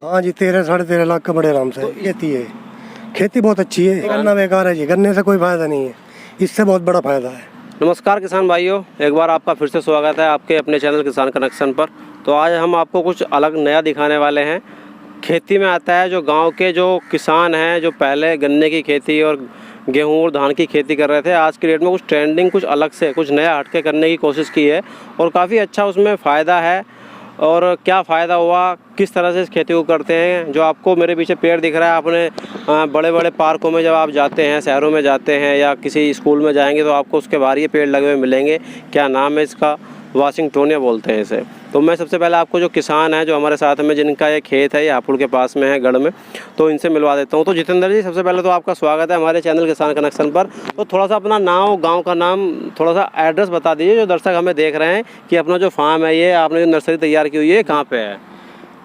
हाँ जी, 13-13.5 लाख का बड़े आराम से खेती है। खेती बहुत अच्छी है। गन्ना बेकार है जी, गन्ने से कोई फायदा नहीं है, इससे बहुत बड़ा फायदा है। नमस्कार किसान भाइयों, एक बार आपका फिर से स्वागत है आपके अपने चैनल किसान कनेक्शन पर। तो आज हम आपको कुछ अलग नया दिखाने वाले हैं। खेती में आता है जो गांव के जो किसान हैं, जो पहले गन्ने की खेती और गेहूं और धान की खेती कर रहे थे, आज की डेट में कुछ ट्रेंडिंग, कुछ अलग से, कुछ नया हटके करने की कोशिश की है और काफ़ी अच्छा उसमें फ़ायदा है। और क्या फ़ायदा हुआ, किस तरह से इस खेती को करते हैं। जो आपको मेरे पीछे पेड़ दिख रहा है, आपने बड़े बड़े पार्कों में जब आप जाते हैं, शहरों में जाते हैं या किसी स्कूल में जाएंगे तो आपको उसके बाहर ये पेड़ लगे हुए मिलेंगे। क्या नाम है इसका? वाशिंगटोनिया बोलते हैं इसे। तो मैं सबसे पहले आपको जो किसान है जो हमारे साथ में, जिनका ये खेत है, ये हापुड़ के पास में है, गढ़ में, तो इनसे मिलवा देता हूँ। तो जितेंद्र जी, सबसे पहले तो आपका स्वागत है हमारे चैनल किसान कनेक्शन पर। तो थोड़ा सा अपना नाम, गांव का नाम, थोड़ा सा एड्रेस बता दीजिए जो दर्शक हमें देख रहे हैं कि अपना जो फार्म है, ये आपने जो नर्सरी तैयार की हुई है, कहाँ पे है?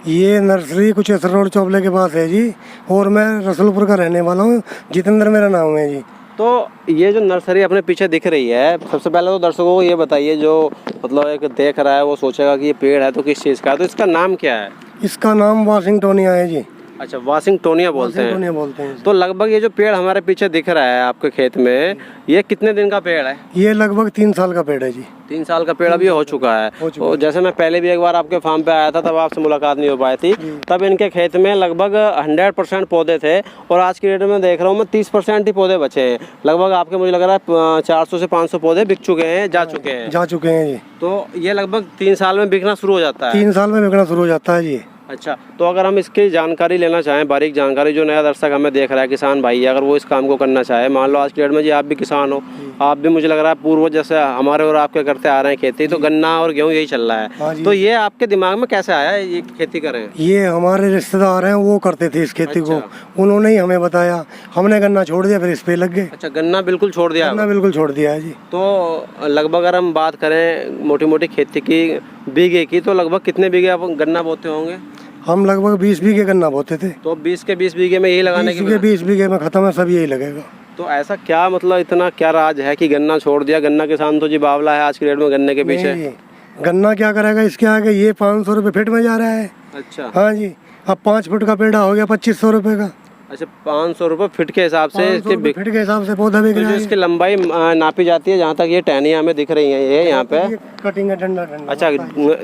ये नर्सरी कुचेसर रोड चौबले के पास है जी, और मैं रसूलपुर का रहने वाला हूँ। जितेंद्र मेरा नाम है जी। तो ये जो नर्सरी अपने पीछे दिख रही है, सबसे पहले तो दर्शकों को ये बताइए, जो मतलब एक देख रहा है वो सोचेगा कि ये पेड़ है तो किस चीज़ का है, तो इसका नाम क्या है? इसका नाम वाशिंगटोनिया है जी। अच्छा, वाशिंगटोनिया बोलते हैं। तो लगभग ये जो पेड़ हमारे पीछे दिख रहा है आपके खेत में, ये कितने दिन का पेड़ है? ये लगभग 3 साल का पेड़ है जी। 3 साल का पेड़ अभी हो चुका है। तो जैसे मैं पहले भी एक बार आपके फार्म पे आया था, तब आपसे मुलाकात नहीं हो पाई थी। तब इनके खेत में लगभग 100% पौधे थे और आज की डेट में देख रहा हूँ मैं 30% ही पौधे बचे हैं। लगभग आपके, मुझे लग रहा है 400 से 500 पौधे बिक चुके हैं, जा चुके हैं जी। तो ये लगभग 3 साल में बिकना शुरू हो जाता है? 3 साल में बिकना शुरू हो जाता है जी। अच्छा, तो अगर हम इसकी जानकारी लेना चाहें, बारीक जानकारी, जो नया दर्शक हमें देख रहा है, किसान भाई, अगर वो इस काम को करना चाहे, मान लो आज की डेट में जी आप भी किसान हो, आप भी, मुझे लग रहा है पूर्वज जैसे हमारे और आपके करते आ रहे हैं खेती, तो गन्ना और गेहूं यही चल रहा है। तो ये आपके दिमाग में कैसे आया ये खेती करें? ये हमारे रिश्तेदार हैं, वो करते थे इस खेती को, उन्होंने ही हमें बताया, हमने गन्ना छोड़ दिया, फिर इस पे लग गए। अच्छा, गन्ना बिल्कुल छोड़ दिया? गन्ना बिल्कुल छोड़ दिया है जी। तो लगभग अगर हम बात करें मोटी मोटी खेती की बीघे की, तो लगभग कितने बीघे आप गन्ना बोते होंगे? हम लगभग 20 बीघे गन्ना बोते थे। तो 20 के 20 बीघे में यही लगाने के 20 बीघे में खत्म है, सब यही लगेगा। तो ऐसा क्या, मतलब इतना क्या राज है कि गन्ना छोड़ दिया? गन्ना किसान तो जी बावला है आज की डेट में गन्ने के पीछे। गन्ना क्या करेगा इसके आगे? ये 500 रुपये फीट में जा रहा है। अच्छा, हाँ जी। अब 5 फुट का पेड़ा हो गया 2500 रुपये का। अच्छा, 500 रुपये फीट के हिसाब से इसके फीट के हिसाब से पौधा बिक तो रहा है। इसकी लंबाई नापी जाती है, जहाँ तक ये टहनियाँ हमें दिख रही हैं, ये यहाँ पे कटिंग है, डंडा। अच्छा,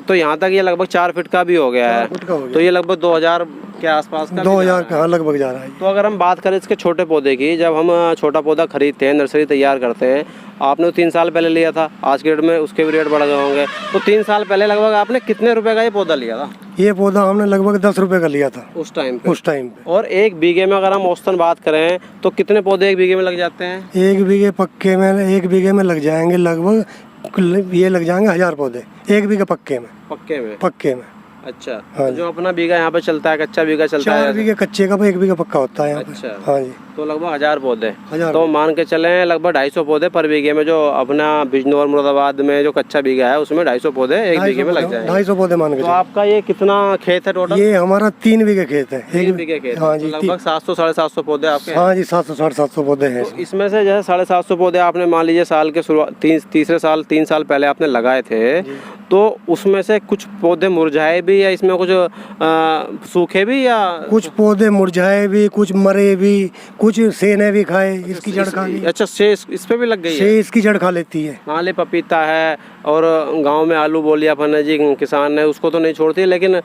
तो यहाँ तक ये लगभग 4 फीट का भी हो गया है। तो ये लगभग 2000 के आसपास का, 2000 का लगभग जा रहा है। तो अगर हम बात करें इसके छोटे पौधे की, जब हम छोटा पौधा खरीदते हैं, नर्सरी तैयार करते हैं, आपने 3 साल पहले लिया था, आज के डेट में उसके भी रेट बढ़ गए होंगे, तो 3 साल पहले लगभग आपने कितने रुपए का ये पौधा लिया था? ये पौधा हमने लगभग 10 रुपए का लिया था उस टाइम पे। और 1 बीघे में अगर हम औसतन बात करें तो कितने पौधे 1 बीघे में लग जाते हैं? 1 बीघे पक्के में, 1 बीघे में लग जाएंगे लगभग, ये लग जाएंगे 1000 पौधे 1 बीघे पक्के में। अच्छा, हाँ, जो अपना बीघा यहाँ पे चलता है, कच्चा बीघा चलता है, 4 बीघे कच्चे का 1 बीघा पक्का होता है यहाँ पे। अच्छा, हाँ जी। तो लगभग 1000 पौधे। तो मान के चले लगभग 250 पौधे पर बीघे में, जो अपना बिजनौर मुरादाबाद में जो कच्चा बीघा है उसमें 250 पौधे 1 बीघे में लग जाएंगे। 250 पौधे मान के। तो आपका ये कितना खेत है टोटल? ये हमारा 3 बीघे खेत है। 3 बीघे खेत। हाँ जी। लगभग 700-750 पौधे आपके? हाँ जी, 700-750 पौधे हैं। तो इसमें से जैसे 750 पौधे आपने मान लीजिए साल के शुरुआत, तीसरे साल, 3 साल पहले आपने लगाए थे, तो उसमें से कुछ पौधे मुरझाए भी या इसमें कुछ सूखे भी, या कुछ पौधे मुरझाए भी, कुछ मरे भी, कुछ सेने भी खाए, इसकी जड़ खा ली। अच्छा, से इस पे भी लग गई है? से इसकी जड़ खा लेती है। मान ले पपीता है और गांव में आलू बोल लिया अपन जी, किसान ने उसको तो नहीं छोड़ती, लेकिन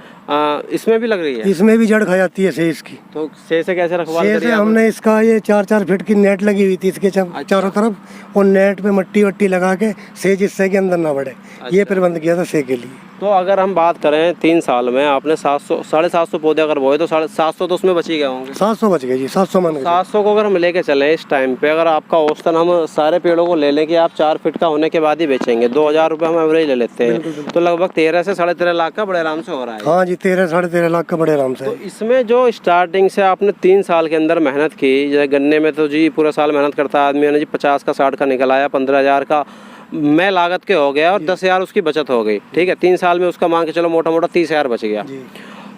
इसमें भी लग रही है? इसमें भी जड़ खा जाती है से इसकी। तो से कैसे रखवाली करी? से हमने इसका ये 4-4 फीट की नेट लगी हुई थी इसके चारों तरफ, और नेट पे मट्टी वट्टी लगा के से जिससे के अंदर ना बढ़े, ये प्रबंध किया था से के लिए। तो अगर हम बात करें 3 साल में आपने 700-750 पौधे अगर बोए, तो 750 तो उसमें बच ही गए होंगे? 700 बच गए जी, 700 मान के। 700 को अगर हम लेके चलें इस टाइम पे, अगर आपका औसतन हम सारे पेड़ों को ले लें कि आप 4 फीट का होने के बाद ही बेचेंगे, 2000 रुपये हम एवरेज ले लेते हैं, तो लगभग 13 से 13.5 लाख का बड़े आराम से हो रहा है। हाँ जी, 13-13.5 लाख का बड़े आराम से। तो इसमें जो स्टार्टिंग से आपने 3 साल के अंदर मेहनत की, जैसे गन्ने में तो जी पूरा साल मेहनत करता है आदमी, जी 50 का 60 का निकल आया, 15,000 का मैं लागत के हो गया और 10,000 उसकी बचत हो गई, ठीक है। 3 साल में उसका मान के चलो मोटा मोटा 30,000 बच गया।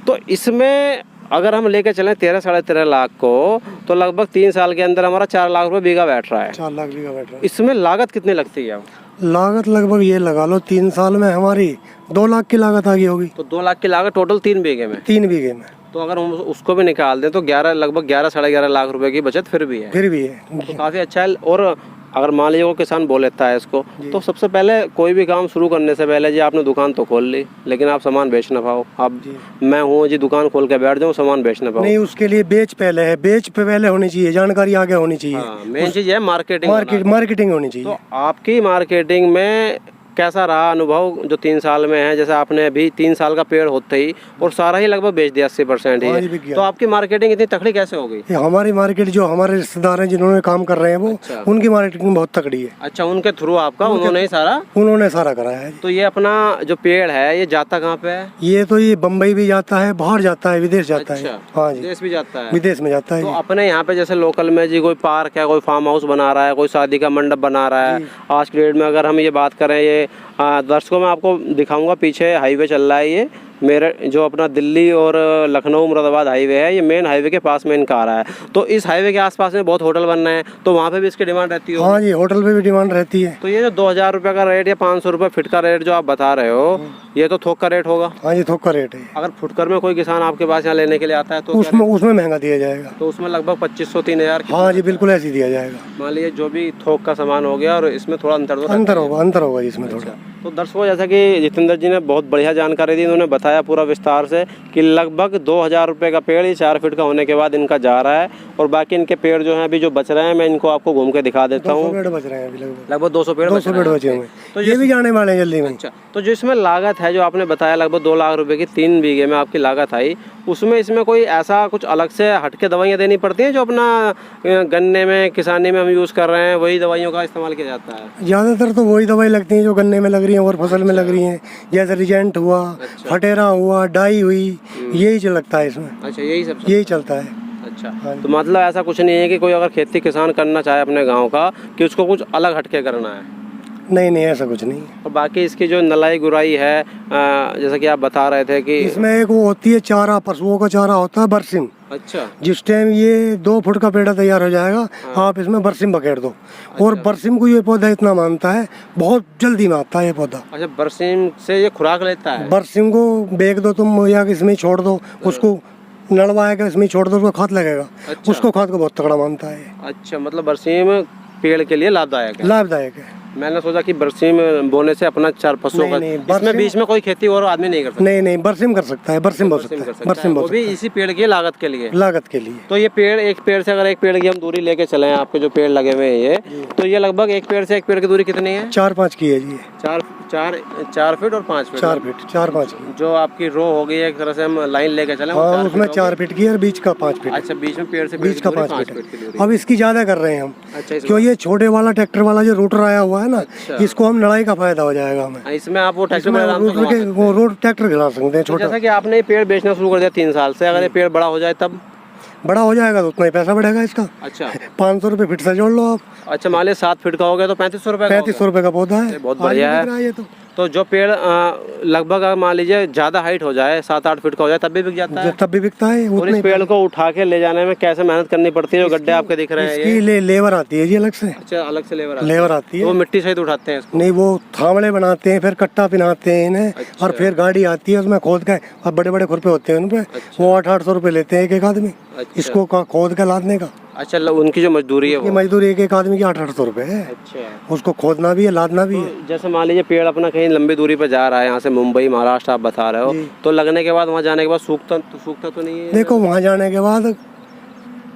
तो इसमें अगर हम लेके चलें 13-13.5 लाख को, तो लगभग 3 साल के अंदर हमारा 4 लाख रुपए बीघा बैठ रहा है। 4 लाख बीघा बैठ रहा है। इसमें लागत कितनी लगती है? लागत लगभग ये लगा लो 3 साल में हमारी 2 लाख की लागत आ गई होगी। तो 2 लाख की लागत टोटल 3 बीघे में? 3 बीघे में। तो अगर हम उसको भी निकाल दें तो 11 लगभग 11 साढ़े 11 लाख रुपए की बचत फिर भी है। फिर भी है। तो काफ़ी अच्छा है। और अगर मान लीजिए वो किसान बो लेता है इसको, तो सबसे पहले कोई भी काम शुरू करने से पहले जी आपने दुकान तो खोल ली, लेकिन आप सामान बेच ना पाओ। अब मैं हूँ जी दुकान खोल के बैठ जाऊँ, सामान बेच ना पाओ। नहीं, उसके लिए बेच पहले है, बेच पे पहले होनी चाहिए, जानकारी आगे होनी चाहिए। मेन चीज़ है मार्केटिंग होनी चाहिए। तो आपकी मार्केटिंग में कैसा रहा अनुभव जो 3 साल में है? जैसे आपने अभी 3 साल का पेड़ होते ही और सारा ही लगभग बेच दिया 80% ही, तो आपकी मार्केटिंग इतनी तकड़ी कैसे हो गई? हमारी मार्केट जो हमारे रिश्तेदार हैं जिन्होंने काम कर रहे हैं वो, उनकी मार्केटिंग बहुत तकड़ी है। अच्छा, उनके थ्रू आपका उन्होंने सारा कराया है। तो ये अपना जो पेड़ है ये जाता कहाँ पे है? ये तो ये बम्बई भी जाता है, बाहर जाता है, विदेश जाता है। हाँ जी, विदेश भी जाता है, विदेश में जाता है। तो अपने यहाँ पे जैसे लोकल में जी कोई पार्क है, कोई फार्म हाउस बना रहा है, कोई शादी का मंडप बना रहा है, आज की डेट में अगर हम ये बात करें, ये दर्शकों में आपको दिखाऊंगा, पीछे हाईवे चल रहा है, ये मेरे जो अपना दिल्ली और लखनऊ मुरादाबाद हाईवे है, ये मेन हाईवे के पास में इनका आ रहा है। तो इस हाईवे के आसपास में बहुत होटल बन रहे हैं, तो वहाँ पे भी इसकी डिमांड रहती है? हाँ जी, होटल पे भी डिमांड रहती है। तो ये जो 2000 रुपये का रेट या 500 रुपये फीट का रेट जो आप बता रहे हो, ये तो थोक का रेट होगा? हाँ जी, थोक का रेट है। अगर फुटकर में कोई किसान आपके पास यहाँ लेने के लिए आता है तो उसमें महंगा दिया जाएगा। तो उसमें लगभग 2500-3000? हाँ जी, बिल्कुल ऐसे दिया जाएगा। मान लीजिए जो भी थोक का सामान हो गया और इसमें थोड़ा अंतर होगा इसमें थोड़ा। तो दर्शकों, जैसा कि जितेंद्र जी ने बहुत बढ़िया जानकारी दी, उन्होंने बताया पूरा विस्तार से कि लगभग 2000 रुपये का पेड़ ये 4 फीट का होने के बाद इनका जा रहा है, और बाकी इनके पेड़ जो हैं अभी जो बच रहे हैं मैं इनको आपको घूम के दिखा देता हूँ। 200 पेड़ बच रहे हैं अभी, लगभग 200 पेड़ बचे हुए। तो ये भी जाने वाले हैं जल्दी में। अच्छा, तो जो इसमें लागत है जो आपने बताया लगभग 2 लाख रुपए की 3 बीघे में आपकी लागत आई, उसमें इसमें कोई ऐसा कुछ अलग से हटके दवाइयाँ देनी पड़ती हैं जो अपना गन्ने में किसानी में हम यूज़ कर रहे हैं, वही दवाइयों का इस्तेमाल किया जाता है? ज़्यादातर तो वही दवाई लगती है जो गन्ने में लग रही है और फसल में लग रही है, जैसे रिजेंट हुआ, फटेरा हुआ, डाई हुई, यही जो लगता है इसमें। अच्छा, यही चलता है। अच्छा, तो मतलब ऐसा कुछ नहीं है कि कोई अगर खेती किसान करना चाहे अपने गांव का कि उसको कुछ अलग हटके करना है? नहीं, ऐसा कुछ नहीं। और बाकी इसकी जो नलाई गुराई है, जैसा कि आप बता रहे थे कि इसमें एक वो होती है चारा, पशुओं का चारा होता है बरसिम। अच्छा, जिस टाइम ये 2 फुट का पेड़ा तैयार हो जाएगा, आप इसमें बरसिम बखेर दो। और बरसिम को ये पौधा इतना मानता है, बहुत जल्दी में आता है ये पौधा। अच्छा, बरसिम से ये खुराक लेता है? बरसिम को बेच दो तुम या इसमें छोड़ दो, उसको नड़वाएगा, इसमें छोड़ दो, उसको खाद लगेगा। उसको खाद को बहुत तगड़ा मानता है। अच्छा, मतलब बरसिम पेड़ के लिए लाभदायक है। मैंने सोचा कि बरसिम बोने से अपना 4 पशुओं का, इसमें बीच में कोई खेती और आदमी नहीं कर सकता? नहीं, बरसिम कर सकता है, बरसिम हो सकता है, बरसिम वो भी इसी पेड़ की लागत के लिए? तो ये पेड़, एक पेड़ से अगर एक पेड़ की हम दूरी लेके चले हैं, आपके जो पेड़ लगे हुए हैं ये, तो ये लगभग एक पेड़ से एक पेड़ की दूरी कितनी है? 4-5 की है जी। 4 फीट और 5 फीट? 4-5 की। जो आपकी रो हो गई है, एक तरह से हम लाइन लेके चले, उसमें 4 फीट की है और बीच का 5 फीट। अच्छा, बीच में पेड़ से बीच का 5 फीट। अब इसकी ज्यादा कर रहे हैं हम। अच्छा, क्यों? ये छोटे वाला ट्रैक्टर वाला जो रूटर आया हुआ है ना, इसको हम लड़ाई का फायदा हो जाएगा हमें। इसमें आप वो ट्रैक्टर ट्रैक्टर खिला सकते हैं छोटा। जैसा कि आपने ये पेड़ बेचना शुरू कर दिया 3 साल से, अगर ये पेड़ बड़ा हो जाए तब? बड़ा हो जाएगा तो उतना ही पैसा बढ़ेगा इसका। अच्छा, 500 रुपये फीट से जोड़ लो आप। अच्छा, मान लिया 7 फीट का हो गया तो 3500 रुपये? 3500 रुपये का पौधा है, बहुत बढ़िया है। तो जो पेड़ लगभग अगर मान लीजिए ज्यादा हाइट हो जाए, 7-8 फीट का हो जाए, तब भी बिक जाता है? तब भी बिकता है। और इस पेड़ को उठा के ले जाने में कैसे मेहनत करनी पड़ती है? जो गड्ढे आपके दिख रहे हैं, इसकी लेबर आती है जी अलग से। अच्छा, अलग से लेबर आती है। वो मिट्टी सहित उठाते हैं इसको? नहीं, वो थावड़े बनाते हैं, फिर कट्टा पिनाते हैं इन्हें। और फिर गाड़ी आती है, उसमें खोद के, अब बड़े बड़े खुरपे होते हैं उनपे, वो 800-800 रुपये लेते हैं एक आदमी इसको खोद के लादने का। अच्छा, उनकी जो मजदूरी है, मजदूरी एक आदमी की 800-800 रुपये है। अच्छा, उसको खोदना भी है, लादना भी है। जैसे मान लीजिए पेड़ अपना कहीं लंबी दूरी पे जा रहा है, यहाँ से मुंबई महाराष्ट्र आप बता रहे हो, तो लगने के बाद वहाँ जाने के बाद सूखता तो नहीं है? देखो, वहाँ जाने के बाद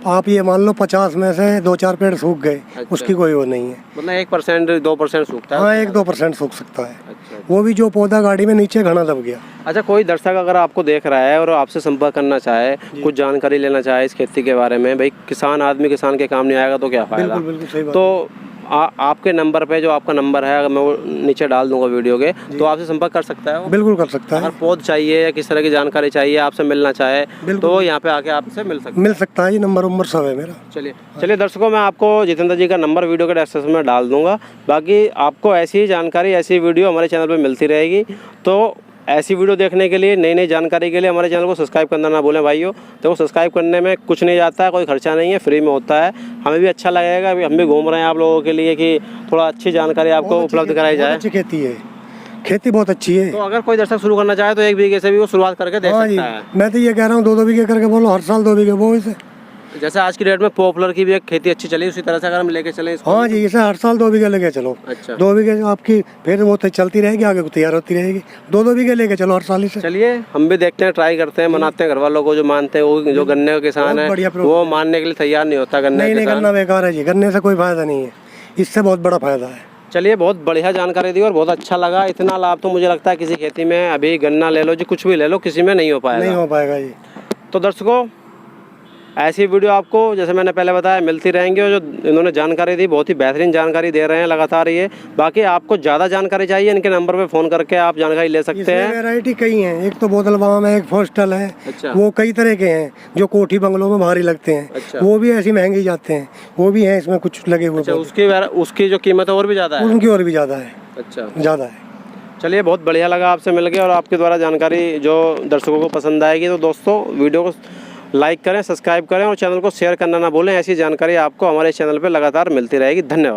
आप ये मान लो 50 में से 2-4 पेड़ सूख गए। अच्छा। उसकी कोई वो नहीं है, मतलब 1% 2% सूखता है? हाँ, 1-2% सूख सकता है। अच्छा। वो भी जो पौधा गाड़ी में नीचे घना दब गया। अच्छा, कोई दर्शक अगर आपको देख रहा है और आपसे संपर्क करना चाहे, कुछ जानकारी लेना चाहे इस खेती के बारे में, भाई किसान आदमी किसान के काम नहीं आएगा तो क्या फायदा? बिल्कुल सही बात। तो आपके नंबर पे, जो आपका नंबर है, अगर मैं वो नीचे डाल दूंगा वीडियो के, तो आपसे संपर्क कर सकता है वो? बिल्कुल कर सकता है। अगर पौध चाहिए या किस तरह की जानकारी चाहिए, आपसे मिलना चाहे, तो यहाँ पे आके आपसे मिल सकता है। ये नंबर सब है मेरा। चलिए दर्शकों, मैं आपको जितेंद्र जी का नंबर वीडियो के डिस्क्रिप्शन में डाल दूंगा। बाकी आपको ऐसी ही जानकारी, ऐसी वीडियो हमारे चैनल पर मिलती रहेगी। तो ऐसी वीडियो देखने के लिए, नई नई जानकारी के लिए हमारे चैनल को सब्सक्राइब करना ना भूलें भाइयों। तो सब्सक्राइब करने में कुछ नहीं जाता है, कोई खर्चा नहीं है, फ्री में होता है। हमें भी अच्छा लगेगा, हम भी घूम रहे हैं आप लोगों के लिए कि थोड़ा अच्छी जानकारी आपको उपलब्ध कराई जाए। अच्छी खेती है, खेती बहुत अच्छी है। तो अगर कोई दर्शक शुरू करना चाहे तो 1 बीघे से भी वो शुरुआत करके दे हाँ जी, सकता है। मैं तो ये कह रहा हूँ 2-2 बीघे करके बोलो, हर साल 2 बीघे बो इसे। जैसे आज की डेट में पॉपुलर की भी एक खेती अच्छी चली, उसी तरह से अगर हम लेके चलें इसको। हाँ जी, इसे हर साल 2 बीघे लेके चलो। अच्छा। 2 बीघे आपकी फिर वो तो चलती रहेगी, आगे को तैयार होती रहेगी। 2-2 बीघे लेके चलो हर साल इसे। चलिए हम भी देखते हैं, ट्राई करते हैं, मनाते हैं घर वालों को जो मानते हैं। वो जो गन्ने का किसान बहुत है बढ़िया वो मानने के लिए तैयार नहीं होता गन्ने नहीं का नहीं, किसान। गन्ना बेकार है जी, गन्ने से कोई फायदा नहीं है, इससे बहुत बड़ा फायदा है। चलिए बहुत बढ़िया जानकारी दी और बहुत अच्छा लगा। इतना लाभ तो मुझे लगता है किसी खेती में, अभी गन्ना ले लो जी, कुछ भी ले लो, किसी में नहीं हो पाएगा। नहीं हो पाएगा जी। तो दर्शकों ऐसी वीडियो आपको जैसे मैंने पहले बताया मिलती रहेंगी, और जो इन्होंने जानकारी दी बहुत ही बेहतरीन जानकारी दे रहे हैं लगातार ये। बाकी आपको ज़्यादा जानकारी चाहिए इनके नंबर पे फ़ोन करके आप जानकारी ले सकते हैं। वैरायटी कई हैं, एक तो बोतल बाम है, एक फोस्टल है। अच्छा। वो कई तरह के हैं जो कोठी बंगलों में भारी लगते हैं। अच्छा। वो भी ऐसी महंगी जाते हैं, वो भी हैं इसमें कुछ लगे हुए। अच्छा, उसकी जो कीमत है और भी ज़्यादा है? उनकी और भी ज़्यादा है। अच्छा, ज़्यादा है। चलिए बहुत बढ़िया लगा आपसे मिलके, और आपके द्वारा जानकारी जो दर्शकों को पसंद आएगी तो दोस्तों वीडियो को लाइक करें, सब्सक्राइब करें और चैनल को शेयर करना ना भूलें। ऐसी जानकारी आपको हमारे चैनल पर लगातार मिलती रहेगी। धन्यवाद।